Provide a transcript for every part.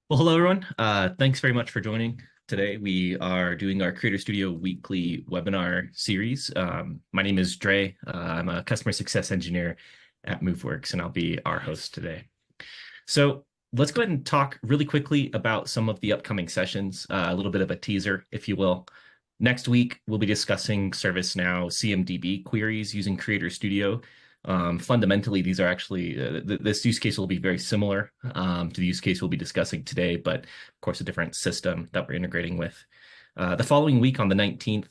Well, hello, everyone. Thanks very much for joining. Today, we are doing our Creator Studio weekly webinar series. My name is Dre. I'm a customer success engineer at MoveWorks, and I'll be our host today. So let's go ahead and talk really quickly about some of the upcoming sessions, a little bit of a teaser, if you will. Next week, we'll be discussing ServiceNow CMDB queries using Creator Studio. Fundamentally, these are actually, this use case will be very similar to the use case we'll be discussing today, but of course, a different system that we're integrating with. The following week on the 19th,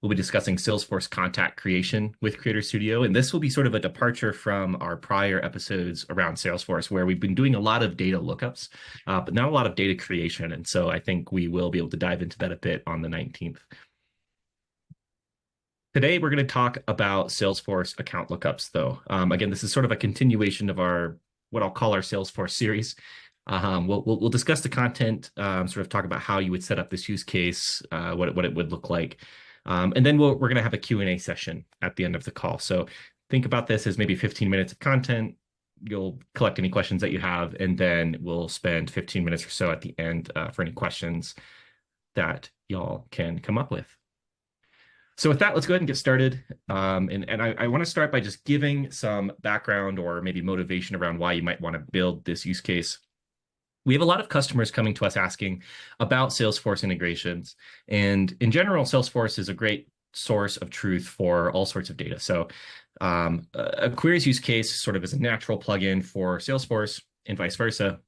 we'll be discussing Salesforce contact creation with Creator Studio. And this will be sort of a departure from our prior episodes around Salesforce, where we've been doing a lot of data lookups, but not a lot of data creation. And so I think we will be able to dive into that a bit on the 19th. Today, we're going to talk about Salesforce account lookups, though. Again, this is sort of a continuation of what I'll call our Salesforce series. We'll discuss the content, sort of talk about how you would set up this use case, what it would look like. And then we're going to have a Q&A session at the end of the call. So think about this as maybe 15 minutes of content. You'll collect any questions that you have, and then we'll spend 15 minutes or so at the end for any questions that y'all can come up with. So with that, let's go ahead and get started. And I want to start by just giving some background or maybe motivation around why you might want to build this use case. We have a lot of customers coming to us asking about Salesforce integrations. And in general, Salesforce is a great source of truth for all sorts of data. So a queries use case sort of is a natural plugin for Salesforce and vice versa.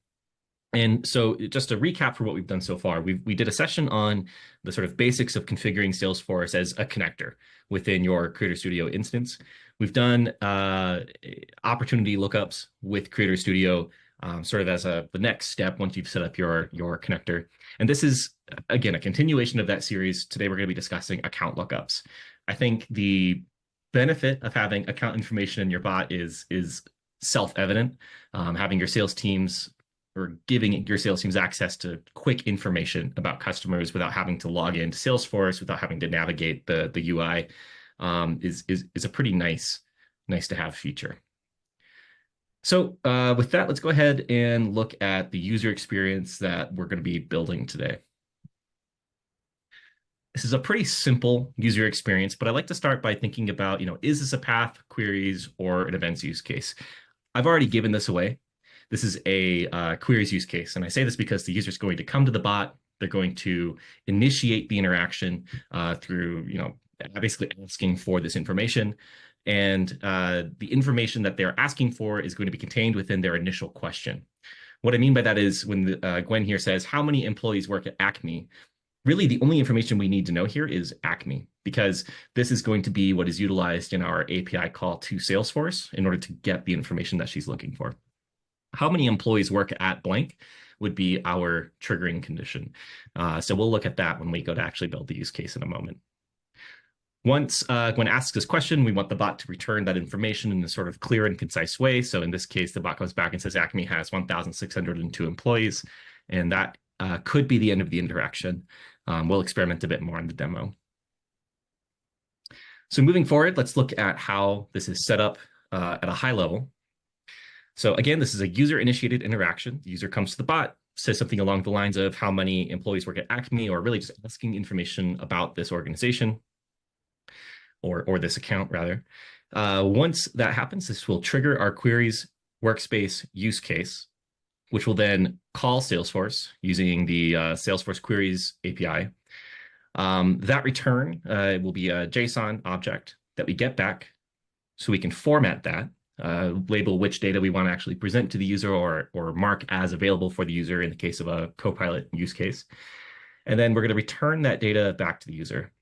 And so just to recap for what we've done so far, we did a session on the sort of basics of configuring Salesforce as a connector within your Creator Studio instance. We've done opportunity lookups with Creator Studio sort of as the next step once you've set up your connector. And this is, again, a continuation of that series. Today, we're going to be discussing account lookups. I think the benefit of having account information in your bot is self-evident. Having your sales teams or giving your sales teams access to quick information about customers without having to log into Salesforce, without having to navigate the UI, is a pretty nice to have feature. So with that, let's go ahead and look at the user experience that we're going to be building today. This is a pretty simple user experience, but I like to start by thinking about, is this a path, queries, or an events use case? I've already given this away. This is a queries use case. And I say this because the user is going to come to the bot. They're going to initiate the interaction through, basically asking for this information. And the information that they're asking for is going to be contained within their initial question. What I mean by that is when Gwen here says, how many employees work at Acme? Really, the only information we need to know here is Acme, because this is going to be what is utilized in our API call to Salesforce in order to get the information that she's looking for. How many employees work at blank would be our triggering condition. So we'll look at that when we go to actually build the use case in a moment. Once Gwen asks this question, we want the bot to return that information in a sort of clear and concise way. So in this case, the bot comes back and says Acme has 1,602 employees, and that could be the end of the interaction. We'll experiment a bit more in the demo. So moving forward, let's look at how this is set up at a high level. So again, this is a user-initiated interaction. The user comes to the bot, says something along the lines of how many employees work at Acme, or really just asking information about this organization or this account, rather. Once that happens, this will trigger our queries workspace use case, which will then call Salesforce using the Salesforce Queries API. That return will be a JSON object that we get back, so we can format that, label which data we want to actually present to the user or mark as available for the user in the case of a Copilot use case. And then we're going to return that data back to the user.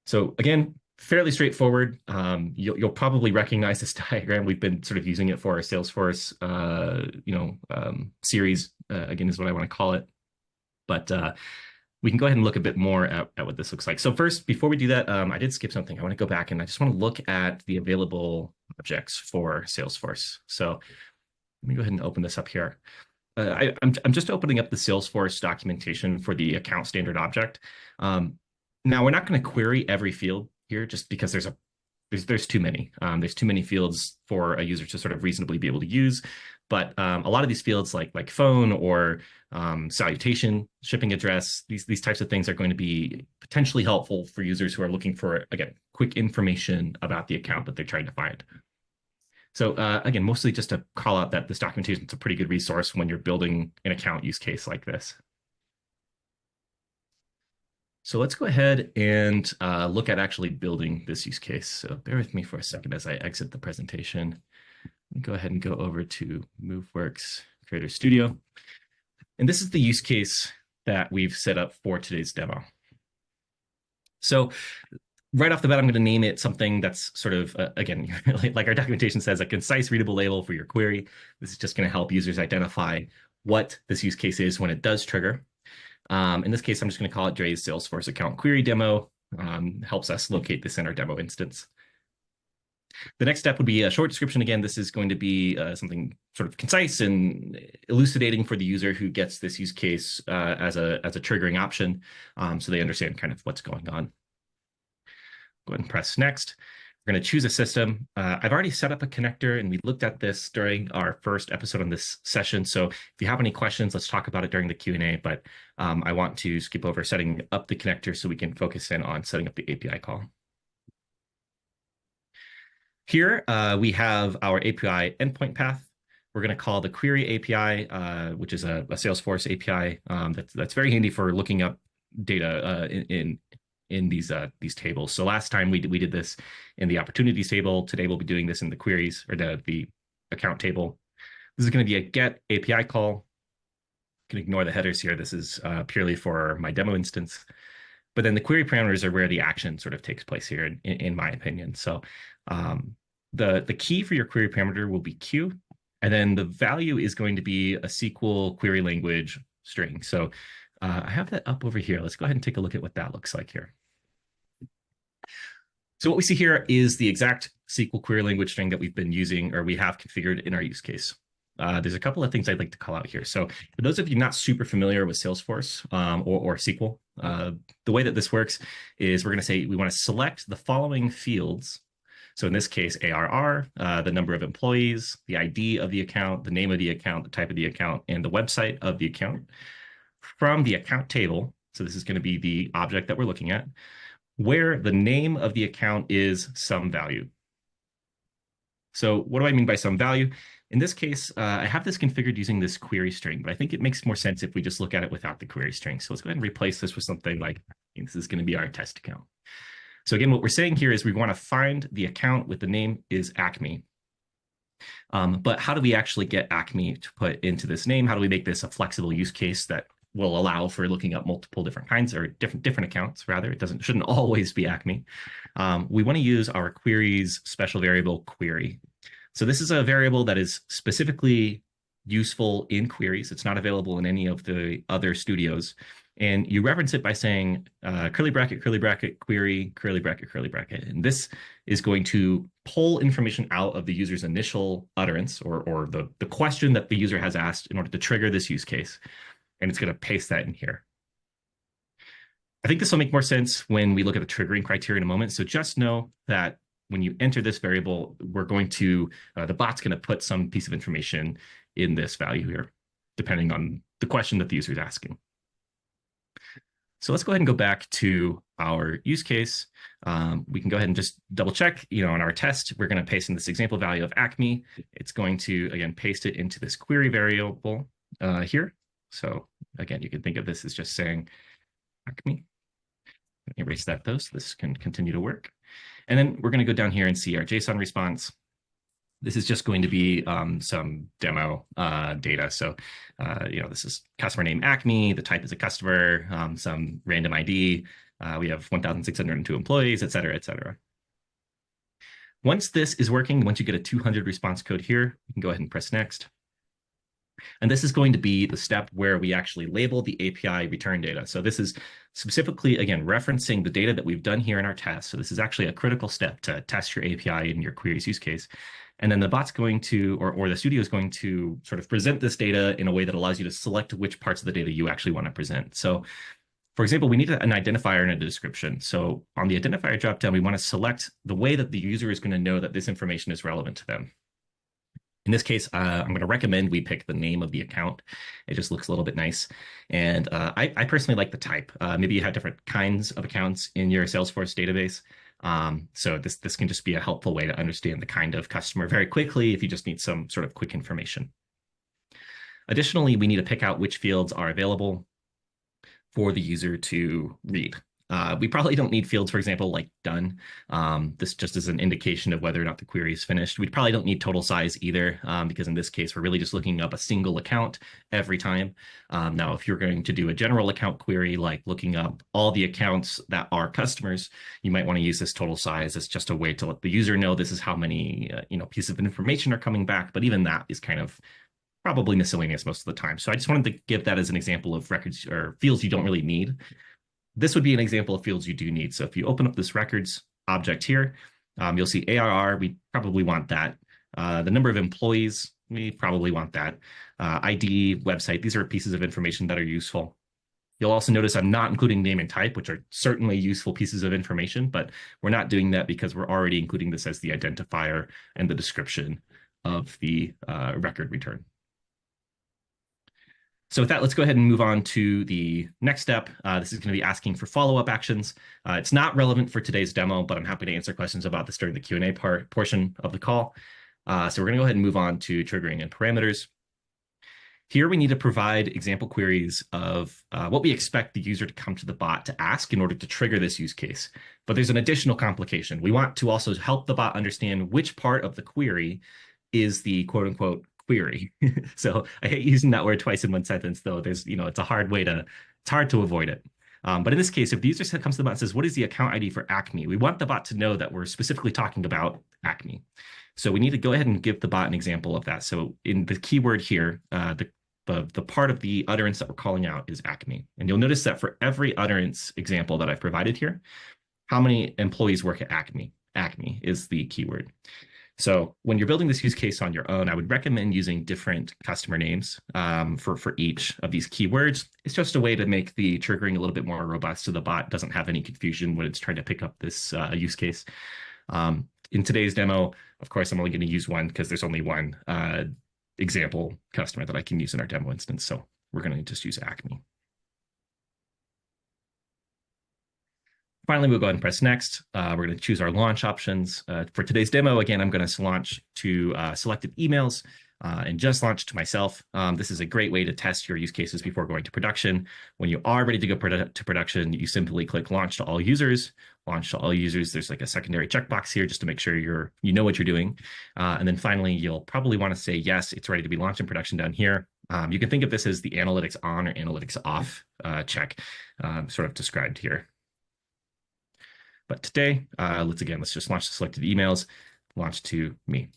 So again, fairly straightforward. You'll probably recognize this diagram. We've been sort of using it for our Salesforce series, again, is what I want to call it. But we can go ahead and look a bit more at what this looks like. So first, before we do that, I did skip something. I want to go back and I just want to look at the available objects for Salesforce. So let me go ahead and open this up here. I'm just opening up the Salesforce documentation for the account standard object. Now, we're not going to query every field here just because there's too many. There's too many fields for a user to sort of reasonably be able to use. But a lot of these fields like phone or salutation, shipping address, these types of things are going to be potentially helpful for users who are looking for, again, quick information about the account that they're trying to find. So again, mostly just to call out that this documentation is a pretty good resource when you're building an account use case like this. So let's go ahead and look at actually building this use case. So bear with me for a second as I exit the presentation. Go ahead and go over to MoveWorks Creator Studio. And this is the use case that we've set up for today's demo. So right off the bat, I'm going to name it something that's sort of, again, like our documentation says, a concise, readable label for your query. This is just going to help users identify what this use case is when it does trigger. In this case, I'm just going to call it Dre's Salesforce account query demo. Helps us locate this in our demo instance. The next step would be a short description. Again, this is going to be something sort of concise and elucidating for the user who gets this use case as a triggering option, so they understand kind of what's going on. Go ahead and press next. We're going to choose a system. I've already set up a connector, and we looked at this during our first episode on this session. So if you have any questions, let's talk about it during the Q&A. But I want to skip over setting up the connector so we can focus in on setting up the API call. Here, we have our API endpoint path. We're going to call the query API, which is a Salesforce API that's very handy for looking up data in these tables. So last time we did this in the opportunities table. Today we'll be doing this in the queries or the account table. This is going to be a get API call. You can ignore the headers here. This is purely for my demo instance. But then the query parameters are where the action sort of takes place here, in my opinion. So the key for your query parameter will be Q, and then the value is going to be a SQL query language string. So I have that up over here. Let's go ahead and take a look at what that looks like here. So what we see here is the exact SQL query language string that we've been using, or we have configured in our use case. There's a couple of things I'd like to call out here. So for those of you not super familiar with Salesforce or SQL, the way that this works is we're going to say we want to select the following fields. So in this case, ARR, the number of employees, the ID of the account, the name of the account, the type of the account, and the website of the account from the account table. So this is going to be the object that we're looking at, where the name of the account is some value. So what do I mean by some value? In this case, I have this configured using this query string, but I think it makes more sense if we just look at it without the query string. So let's go ahead and replace this with something like, this is going to be our test account. So again, what we're saying here is we want to find the account with the name is Acme. But how do we actually get Acme to put into this name? How do we make this a flexible use case that will allow for looking up multiple different kinds, or different accounts rather? It shouldn't always be Acme. We want to use our query's special variable query. So this is a variable that is specifically useful in queries. It's not available in any of the other studios. And you reference it by saying curly bracket, query, curly bracket. And this is going to pull information out of the user's initial utterance or the question that the user has asked in order to trigger this use case. And it's going to paste that in here. I think this will make more sense when we look at the triggering criteria in a moment. So just know that when you enter this variable, we're going to, the bot's going to put some piece of information in this value here, depending on the question that the user is asking. So let's go ahead and go back to our use case. We can go ahead and just double check, on our test, we're going to paste in this example value of Acme. It's going to, again, paste it into this query variable here. So again, you can think of this as just saying Acme. Erase that though, so this can continue to work. And then we're going to go down here and see our JSON response. This is just going to be some demo data. So, this is customer name Acme, the type is a customer, some random ID. We have 1,602 employees, et cetera, et cetera. Once this is working, once you get a 200 response code here, you can go ahead and press next. And this is going to be the step where we actually label the API return data. So this is specifically, again, referencing the data that we've done here in our test. So this is actually a critical step to test your API in your queries use case. And then the bot's going to, or the studio is going to sort of present this data in a way that allows you to select which parts of the data you actually want to present. So for example, we need an identifier and a description. So on the identifier dropdown, we want to select the way that the user is going to know that this information is relevant to them. In this case, I'm going to recommend we pick the name of the account. It just looks a little bit nice. And I personally like the type. Maybe you have different kinds of accounts in your Salesforce database. So this can just be a helpful way to understand the kind of customer very quickly if you just need some sort of quick information. Additionally, we need to pick out which fields are available for the user to read. We probably don't need fields, for example, like done. This just is an indication of whether or not the query is finished. We probably don't need total size either, because in this case, we're really just looking up a single account every time. Now, if you're going to do a general account query, like looking up all the accounts that are customers, you might want to use this total size as just a way to let the user know this is how many pieces of information are coming back. But even that is kind of probably miscellaneous most of the time. So I just wanted to give that as an example of records or fields you don't really need. This would be an example of fields you do need. So if you open up this records object here, you'll see ARR, we probably want that. The number of employees, we probably want that. ID, website, these are pieces of information that are useful. You'll also notice I'm not including name and type, which are certainly useful pieces of information, but we're not doing that because we're already including this as the identifier and the description of the record return. So with that, let's go ahead and move on to the next step. This is going to be asking for follow-up actions. It's not relevant for today's demo, but I'm happy to answer questions about this during the Q&A portion of the call. So we're going to go ahead and move on to triggering and parameters. Here we need to provide example queries of what we expect the user to come to the bot to ask in order to trigger this use case. But there's an additional complication. We want to also help the bot understand which part of the query is the quote-unquote query. So I hate using that word twice in one sentence, though. There's, it's hard to avoid it. But in this case, if the user comes to the bot and says, what is the account ID for Acme? We want the bot to know that we're specifically talking about Acme. So we need to go ahead and give the bot an example of that. So in the keyword here, the part of the utterance that we're calling out is Acme. And you'll notice that for every utterance example that I've provided here, how many employees work at Acme? Acme is the keyword. So when you're building this use case on your own, I would recommend using different customer names for each of these keywords. It's just a way to make the triggering a little bit more robust so the bot doesn't have any confusion when it's trying to pick up this use case. In today's demo, of course, I'm only going to use one because there's only one example customer that I can use in our demo instance. So we're going to just use Acme. Finally, we'll go ahead and press next. We're going to choose our launch options. For today's demo, again, I'm going to launch to selected emails and just launch to myself. This is a great way to test your use cases before going to production. When you are ready to go to production, you simply click launch to all users. Launch to all users. There's like a secondary checkbox here just to make sure you know what you're doing. And then finally, you'll probably want to say, yes, it's ready to be launched in production down here. You can think of this as the analytics on or analytics off check sort of described here. But today, let's just launch the selected emails, launch to me.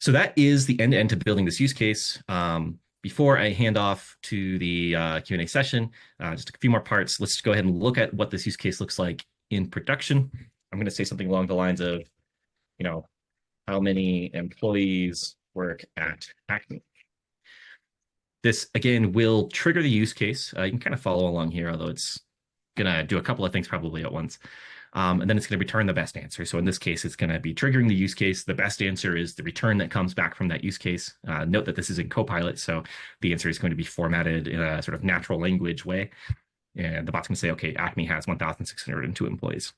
So that is the end-to-end to building this use case. Before I hand off to the Q&A session, just a few more parts. Let's go ahead and look at what this use case looks like in production. I'm going to say something along the lines of, how many employees work at Acme? This, again, will trigger the use case. You can kind of follow along here, although it's going to do a couple of things probably at once. And then it's going to return the best answer. So in this case, it's going to be triggering the use case. The best answer is the return that comes back from that use case. Note that this is in Copilot, so the answer is going to be formatted in a sort of natural language way. And the bot's going to say, okay, Acme has 1,602 employees.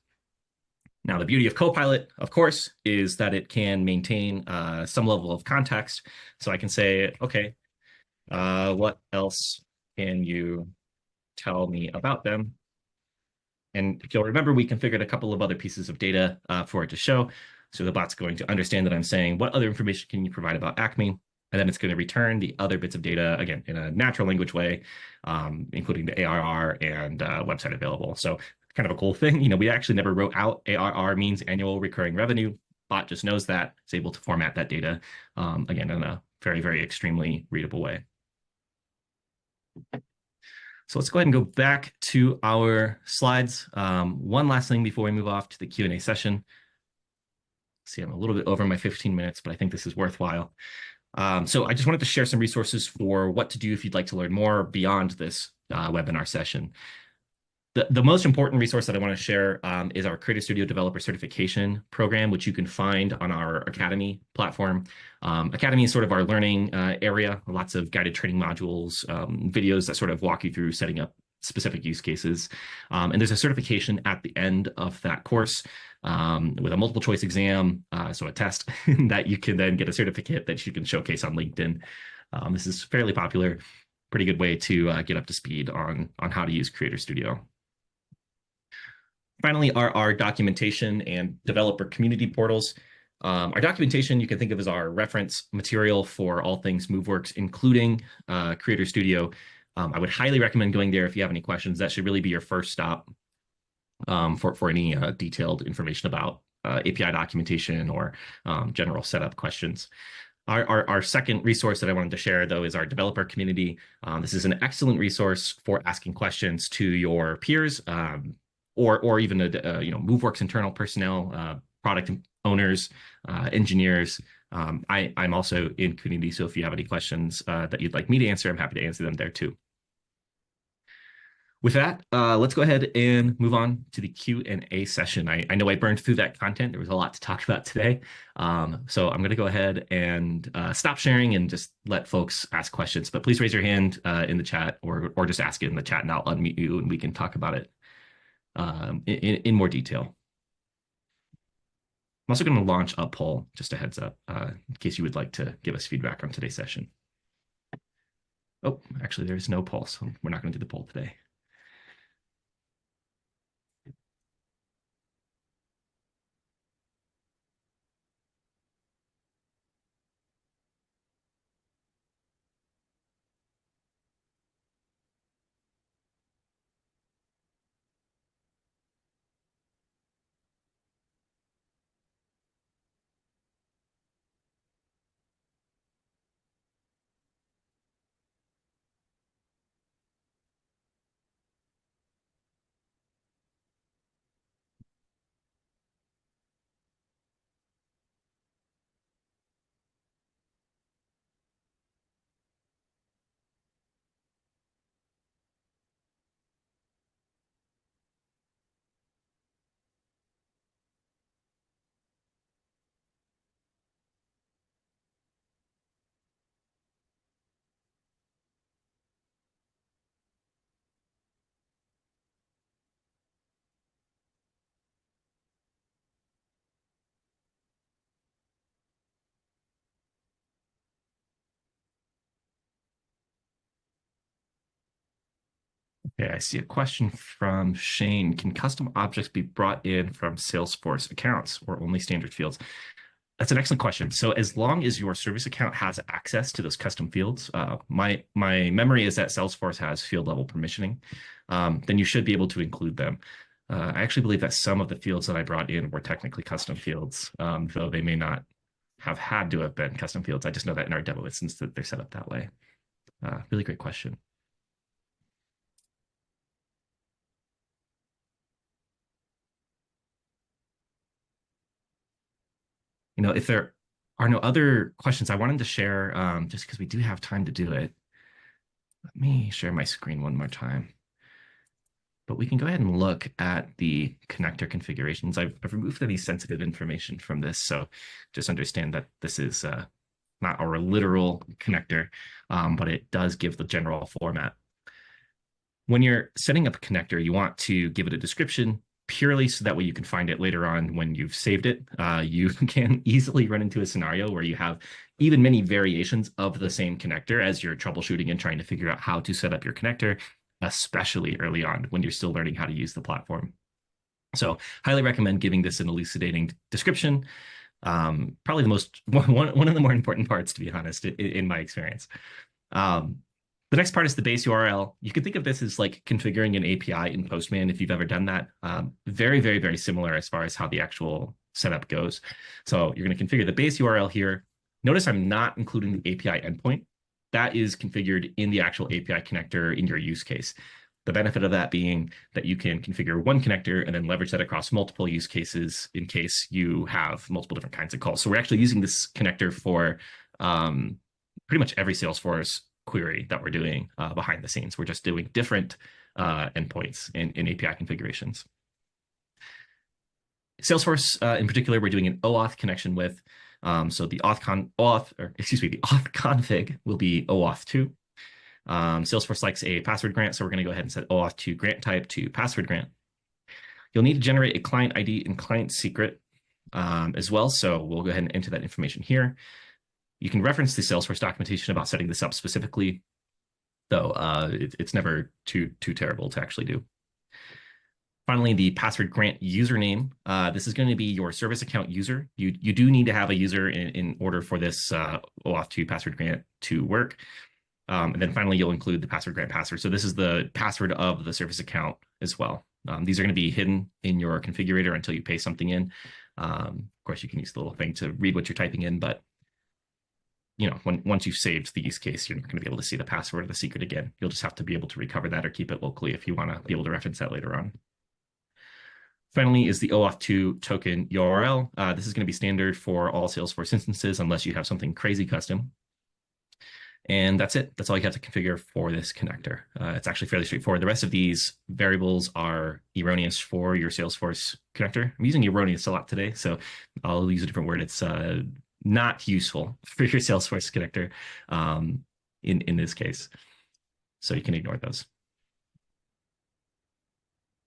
Now, the beauty of Copilot, of course, is that it can maintain some level of context. So I can say, okay, what else can you tell me about them? And if you'll remember, we configured a couple of other pieces of data for it to show. So the bot's going to understand that I'm saying, what other information can you provide about Acme? And then it's going to return the other bits of data, again, in a natural language way, including the ARR and website available. So kind of a cool thing. We actually never wrote out ARR means annual recurring revenue. Bot just knows that. It's able to format that data, again, in a very, very extremely readable way. So let's go ahead and go back to our slides. One last thing before we move off to the Q&A session. See, I'm a little bit over my 15 minutes, but I think this is worthwhile. So I just wanted to share some resources for what to do if you'd like to learn more beyond this webinar session. The most important resource that I want to share is our Creator Studio Developer Certification Program, which you can find on our Academy platform. Academy is sort of our learning area, lots of guided training modules, videos that sort of walk you through setting up specific use cases. And there's a certification at the end of that course with a multiple choice exam, so a test that you can then get a certificate that you can showcase on LinkedIn. This is fairly popular, pretty good way to get up to speed on how to use Creator Studio. Finally, our documentation and developer community portals. Our documentation you can think of as our reference material for all things MoveWorks, including Creator Studio. I would highly recommend going there if you have any questions. That should really be your first stop for any detailed information about API documentation or general setup questions. Our second resource that I wanted to share, though, is our developer community. This is an excellent resource for asking questions to your peers or even MoveWorks internal personnel, product owners, engineers. I'm also in community, so if you have any questions that you'd like me to answer, I'm happy to answer them there too. With that, let's go ahead and move on to the Q&A session. I know I burned through that content. There was a lot to talk about today. So I'm going to go ahead and stop sharing and just let folks ask questions. But please raise your hand in the chat or just ask it in the chat and I'll unmute you and we can talk about it in more detail. I'm also going to launch a poll, just a heads up, in case you would like to give us feedback on today's session. Oh, actually, there's no poll, so we're not going to do the poll today. Okay, I see a question from Shane. Can custom objects be brought in from Salesforce accounts or only standard fields? That's an excellent question. So as long as your service account has access to those custom fields, my memory is that Salesforce has field level permissioning, then you should be able to include them. I actually believe that some of the fields that I brought in were technically custom fields, though they may not have had to have been custom fields. I just know that in our demo instance that they're set up that way. Really great question. If there are no other questions, I wanted to share, just because we do have time to do it. Let me share my screen one more time. But we can go ahead and look at the connector configurations. I've removed any sensitive information from this, so just understand that this is not our literal connector, but it does give the general format. When you're setting up a connector, you want to give it a description purely so that way you can find it later on when you've saved it. You can easily run into a scenario where you have even many variations of the same connector as you're troubleshooting and trying to figure out how to set up your connector, especially early on when you're still learning how to use the platform. So highly recommend giving this an elucidating description. Probably one of the more important parts, to be honest, in my experience. The next part is the base URL. You can think of this as like configuring an API in Postman if you've ever done that. Very, very, very similar as far as how the actual setup goes. So you're going to configure the base URL here. Notice I'm not including the API endpoint. That is configured in the actual API connector in your use case. The benefit of that being that you can configure one connector and then leverage that across multiple use cases in case you have multiple different kinds of calls. So we're actually using this connector for pretty much every Salesforce query that we're doing behind the scenes. We're just doing different endpoints in API configurations. Salesforce, in particular, we're doing an OAuth connection with. So the the auth config will be OAuth 2. Salesforce likes a password grant, so we're going to go ahead and set OAuth to grant type to password grant. You'll need to generate a client ID and client secret as well. So we'll go ahead and enter that information here. You can reference the Salesforce documentation about setting this up specifically, though it's never too terrible to actually do. Finally, the password grant username. This is going to be your service account user. You do need to have a user in order for this OAuth 2 password grant to work. And then finally, you'll include the password grant password. So this is the password of the service account as well. These are going to be hidden in your configurator until you paste something in. Of course, you can use the little thing to read what you're typing in, but once you've saved the use case, you're not going to be able to see the password or the secret again. You'll just have to be able to recover that or keep it locally if you want to be able to reference that later on. Finally is the OAuth 2 token URL. This is going to be standard for all Salesforce instances unless you have something crazy custom. And that's it. That's all you have to configure for this connector. It's actually fairly straightforward. The rest of these variables are erroneous for your Salesforce connector. I'm using erroneous a lot today, so I'll use a different word. It's not useful for your Salesforce connector in this case. So you can ignore those.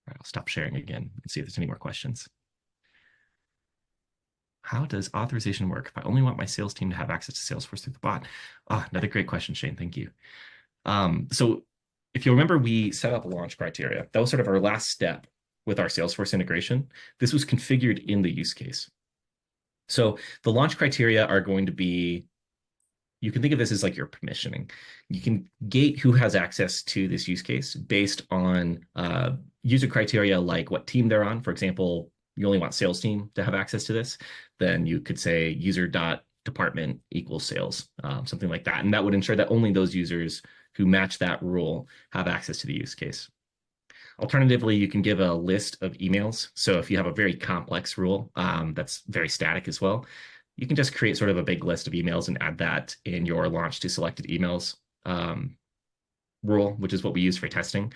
All right, I'll stop sharing again and see if there's any more questions. How does authorization work if I only want my sales team to have access to Salesforce through the bot? Another great question, Shane. Thank you. So if you remember, we set up launch criteria. That was sort of our last step with our Salesforce integration. This was configured in the use case. So the launch criteria are going to be, you can think of this as like your permissioning. You can gate who has access to this use case based on user criteria like what team they're on. For example, you only want sales team to have access to this, then you could say user.department equals sales, something like that. And that would ensure that only those users who match that rule have access to the use case. Alternatively, you can give a list of emails. So if you have a very complex rule that's very static as well, you can just create sort of a big list of emails and add that in your launch to selected emails rule, which is what we use for testing.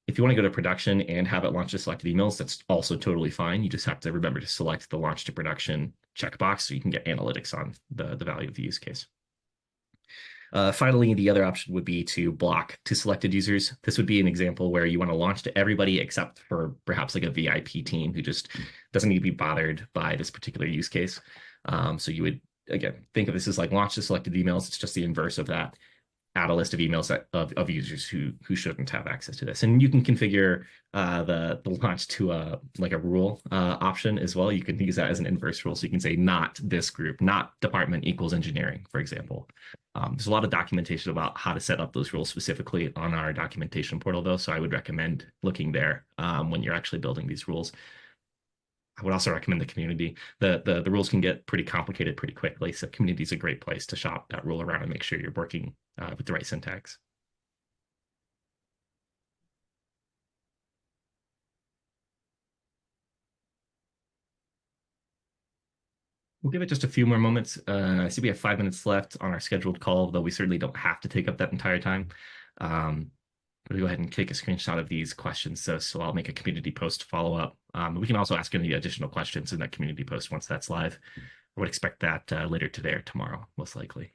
If you want to go to production and have it launch to selected emails, that's also totally fine. You just have to remember to select the launch to production checkbox so you can get analytics on the value of the use case. Finally, the other option would be to block to selected users. This would be an example where you want to launch to everybody except for perhaps like a VIP team who just doesn't need to be bothered by this particular use case. So you would, again, think of this as like launch to selected emails. It's just the inverse of that. Add a list of emails of users who shouldn't have access to this. And you can configure the launch to a rule option as well. You can use that as an inverse rule. So you can say not this group, not department equals engineering, for example. There's a lot of documentation about how to set up those rules specifically on our documentation portal, though. So I would recommend looking there when you're actually building these rules. I would also recommend the community. The rules can get pretty complicated pretty quickly. So community is a great place to shop that rule around and make sure you're working with the right syntax. We'll give it just a few more moments. I see we have 5 minutes left on our scheduled call, though we certainly don't have to take up that entire time. We'll go ahead and take a screenshot of these questions. So I'll make a community post to follow up. We can also ask any additional questions in that community post once that's live. I would expect that later today or tomorrow, most likely.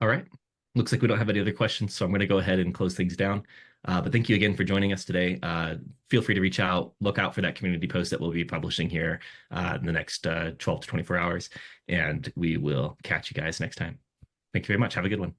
All right. Looks like we don't have any other questions, so I'm going to go ahead and close things down. But thank you again for joining us today. Feel free to reach out, look out for that community post that we'll be publishing here in the next 12 to 24 hours, and we will catch you guys next time. Thank you very much. Have a good one.